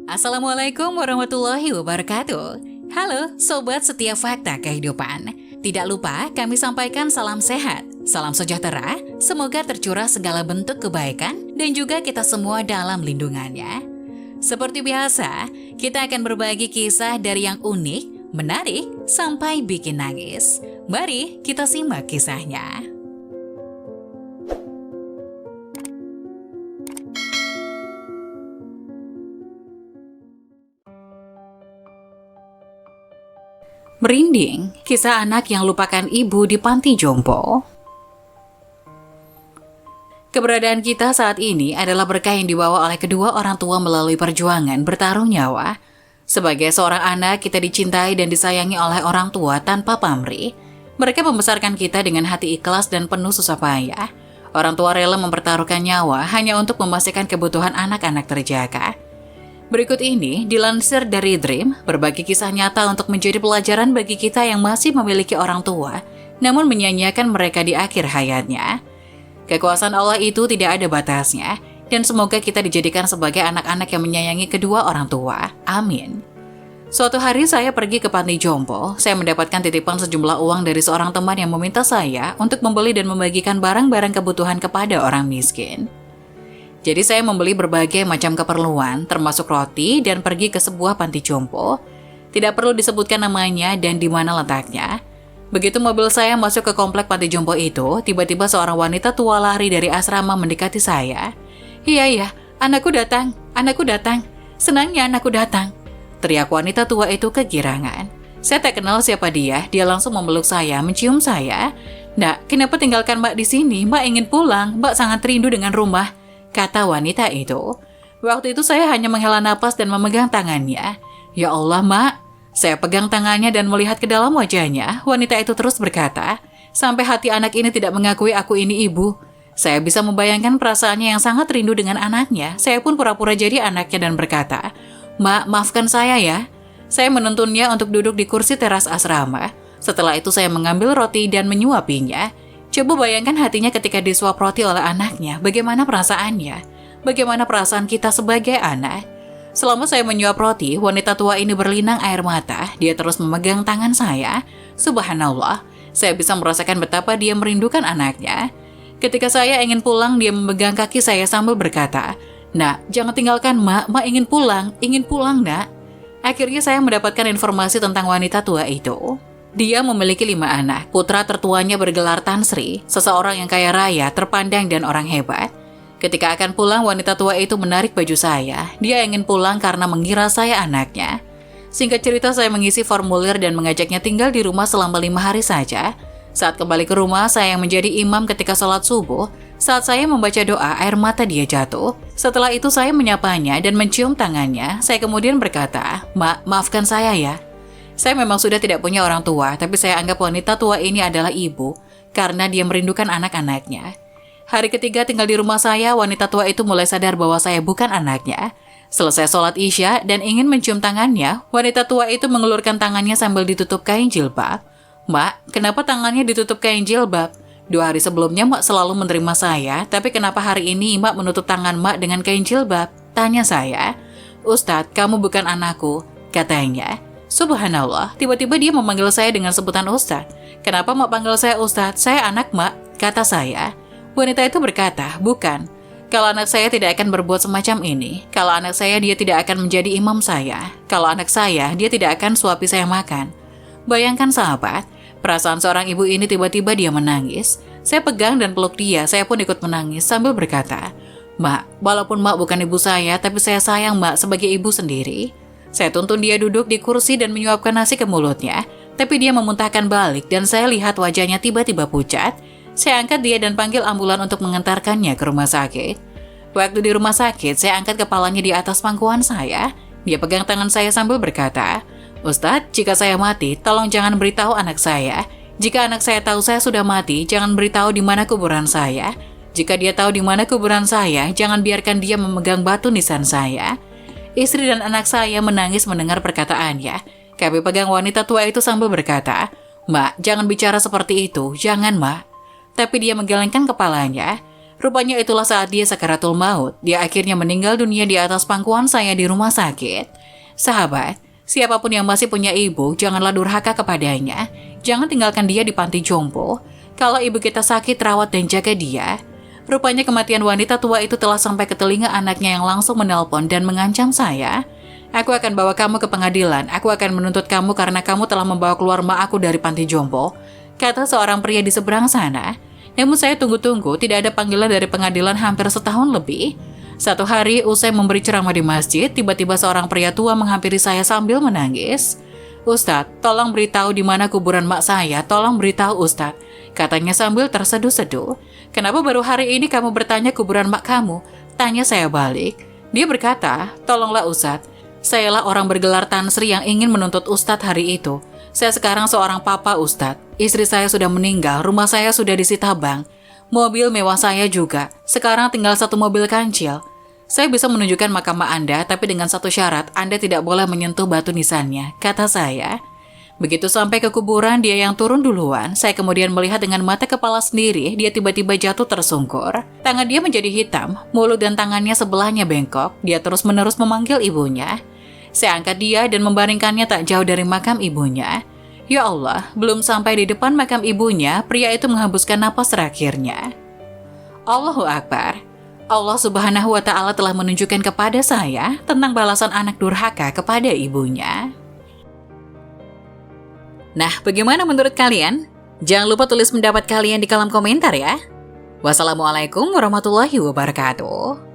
Assalamualaikum warahmatullahi wabarakatuh. Halo Sobat Setia Fakta Kehidupan. Tidak lupa kami sampaikan salam sehat, salam sejahtera, semoga tercurah segala bentuk kebaikan dan juga kita semua dalam lindungannya. Seperti biasa, kita akan berbagi kisah dari yang unik, menarik, sampai bikin nangis. Mari kita simak kisahnya. Merinding, kisah anak yang lupakan ibu di panti jompo. Keberadaan kita saat ini adalah berkah yang dibawa oleh kedua orang tua melalui perjuangan bertaruh nyawa. Sebagai seorang anak, kita dicintai dan disayangi oleh orang tua tanpa pamrih. Mereka membesarkan kita dengan hati ikhlas dan penuh susah payah. Orang tua rela mempertaruhkan nyawa hanya untuk memastikan kebutuhan anak-anak terjaga. Berikut ini dilansir dari Dream, berbagi kisah nyata untuk menjadi pelajaran bagi kita yang masih memiliki orang tua, namun menyanyiakan mereka di akhir hayatnya. Kekuasaan Allah itu tidak ada batasnya, dan semoga kita dijadikan sebagai anak-anak yang menyayangi kedua orang tua. Amin. Suatu hari saya pergi ke panti jompo, saya mendapatkan titipan sejumlah uang dari seorang teman yang meminta saya untuk membeli dan membagikan barang-barang kebutuhan kepada orang miskin. Jadi saya membeli berbagai macam keperluan, termasuk roti, dan pergi ke sebuah panti jompo. Tidak perlu disebutkan namanya dan di mana letaknya. Begitu mobil saya masuk ke komplek panti jompo itu, tiba-tiba seorang wanita tua lari dari asrama mendekati saya. Iya, anakku datang, senangnya anakku datang. Teriak wanita tua itu kegirangan. Saya tak kenal siapa dia langsung memeluk saya, mencium saya. Nak, kenapa tinggalkan Mbak di sini? Mbak ingin pulang, Mbak sangat rindu dengan rumah. Kata wanita itu. Waktu itu saya hanya menghela napas dan memegang tangannya. Ya Allah, Mak. Saya pegang tangannya dan melihat ke dalam wajahnya. Wanita itu terus berkata, sampai hati anak ini tidak mengakui aku ini ibu. Saya bisa membayangkan perasaannya yang sangat rindu dengan anaknya. Saya pun pura-pura jadi anaknya dan berkata, Mak, maafkan saya ya. Saya menuntunnya untuk duduk di kursi teras asrama. Setelah itu saya mengambil roti dan menyuapinya. Coba bayangkan hatinya ketika disuap roti oleh anaknya, bagaimana perasaannya? Bagaimana perasaan kita sebagai anak? Selama saya menyuap roti, wanita tua ini berlinang air mata. Dia terus memegang tangan saya. Subhanallah, saya bisa merasakan betapa dia merindukan anaknya. Ketika saya ingin pulang, dia memegang kaki saya sambil berkata, Nak, jangan tinggalkan Mak ingin pulang Nak. Akhirnya saya mendapatkan informasi tentang wanita tua itu. Dia memiliki 5 anak. Putra tertuanya bergelar Tan Sri, seseorang yang kaya raya, terpandang dan orang hebat. Ketika akan pulang, wanita tua itu menarik baju saya. Dia ingin pulang karena mengira saya anaknya. Singkat cerita, saya mengisi formulir dan mengajaknya tinggal di rumah selama 5 hari saja. Saat kembali ke rumah, saya yang menjadi imam ketika sholat subuh. Saat saya membaca doa, air mata dia jatuh. Setelah itu saya menyapanya dan mencium tangannya. Saya kemudian berkata, Mak, maafkan saya ya. Saya memang sudah tidak punya orang tua, tapi saya anggap wanita tua ini adalah ibu, karena dia merindukan anak-anaknya. Hari ketiga tinggal di rumah saya, wanita tua itu mulai sadar bahwa saya bukan anaknya. Selesai sholat Isya dan ingin mencium tangannya, wanita tua itu mengulurkan tangannya sambil ditutup kain jilbab. Mak, kenapa tangannya ditutup kain jilbab? 2 hari sebelumnya Mak selalu menerima saya, tapi kenapa hari ini Mak menutup tangan Mak dengan kain jilbab? Tanya saya. Ustadz, kamu bukan anakku, katanya. Subhanallah, tiba-tiba dia memanggil saya dengan sebutan Ustadz. Kenapa Mak panggil saya Ustadz? Saya anak Mak, kata saya. Wanita itu berkata, bukan. Kalau anak saya tidak akan berbuat semacam ini. Kalau anak saya, dia tidak akan menjadi imam saya. Kalau anak saya, dia tidak akan suapi saya makan. Bayangkan sahabat, perasaan seorang ibu ini tiba-tiba dia menangis. Saya pegang dan peluk dia, saya pun ikut menangis sambil berkata, Mak, walaupun Mak bukan ibu saya, tapi saya sayang Mak sebagai ibu sendiri. Saya tuntun dia duduk di kursi dan menyuapkan nasi ke mulutnya, tapi dia memuntahkan balik dan saya lihat wajahnya tiba-tiba pucat. Saya angkat dia dan panggil ambulan untuk mengantarkannya ke rumah sakit. Waktu di rumah sakit, saya angkat kepalanya di atas pangkuan saya. Dia pegang tangan saya sambil berkata, Ustadz, jika saya mati, tolong jangan beritahu anak saya. Jika anak saya tahu saya sudah mati, jangan beritahu di mana kuburan saya. Jika dia tahu di mana kuburan saya, jangan biarkan dia memegang batu nisan saya. Istri dan anak saya menangis mendengar perkataannya. Kami pegang wanita tua itu sambil berkata, Mak, jangan bicara seperti itu, jangan Mak. Tapi dia menggelengkan kepalanya. Rupanya itulah saat dia sakaratul maut. Dia akhirnya meninggal dunia di atas pangkuan saya di rumah sakit. Sahabat, siapapun yang masih punya ibu, janganlah durhaka kepadanya. Jangan tinggalkan dia di panti jompo. Kalau ibu kita sakit, rawat dan jaga dia. Rupanya kematian wanita tua itu telah sampai ke telinga anaknya yang langsung menelpon dan mengancam saya. Aku akan bawa kamu ke pengadilan. Aku akan menuntut kamu karena kamu telah membawa keluar mak aku dari panti jompo, kata seorang pria di seberang sana. Namun saya tunggu-tunggu, tidak ada panggilan dari pengadilan hampir setahun lebih. Satu hari, usai memberi ceramah di masjid, tiba-tiba seorang pria tua menghampiri saya sambil menangis. Ustadz, tolong beritahu di mana kuburan mak saya, tolong beritahu Ustadz, katanya sambil terseduh-seduh. Kenapa baru hari ini kamu bertanya kuburan mak kamu? Tanya saya balik. Dia berkata, tolonglah Ustadz, sayalah orang bergelar Tan Sri yang ingin menuntut Ustadz hari itu. Saya sekarang seorang papa Ustadz. Istri saya sudah meninggal, rumah saya sudah disita bank. Mobil mewah saya juga. Sekarang tinggal satu mobil kancil. Saya bisa menunjukkan makam Anda, tapi dengan satu syarat, Anda tidak boleh menyentuh batu nisannya, kata saya. Begitu sampai ke kuburan, dia yang turun duluan. Saya kemudian melihat dengan mata kepala sendiri, dia tiba-tiba jatuh tersungkur. Tangan dia menjadi hitam, mulut dan tangannya sebelahnya bengkok. Dia terus-menerus memanggil ibunya. Saya angkat dia dan membaringkannya tak jauh dari makam ibunya. Ya Allah, belum sampai di depan makam ibunya, pria itu menghembuskan napas terakhirnya. Allahu Akbar. Allah Subhanahu wa Ta'ala telah menunjukkan kepada saya tentang balasan anak durhaka kepada ibunya. Nah, bagaimana menurut kalian? Jangan lupa tulis pendapat kalian di kolom komentar ya. Wassalamualaikum warahmatullahi wabarakatuh.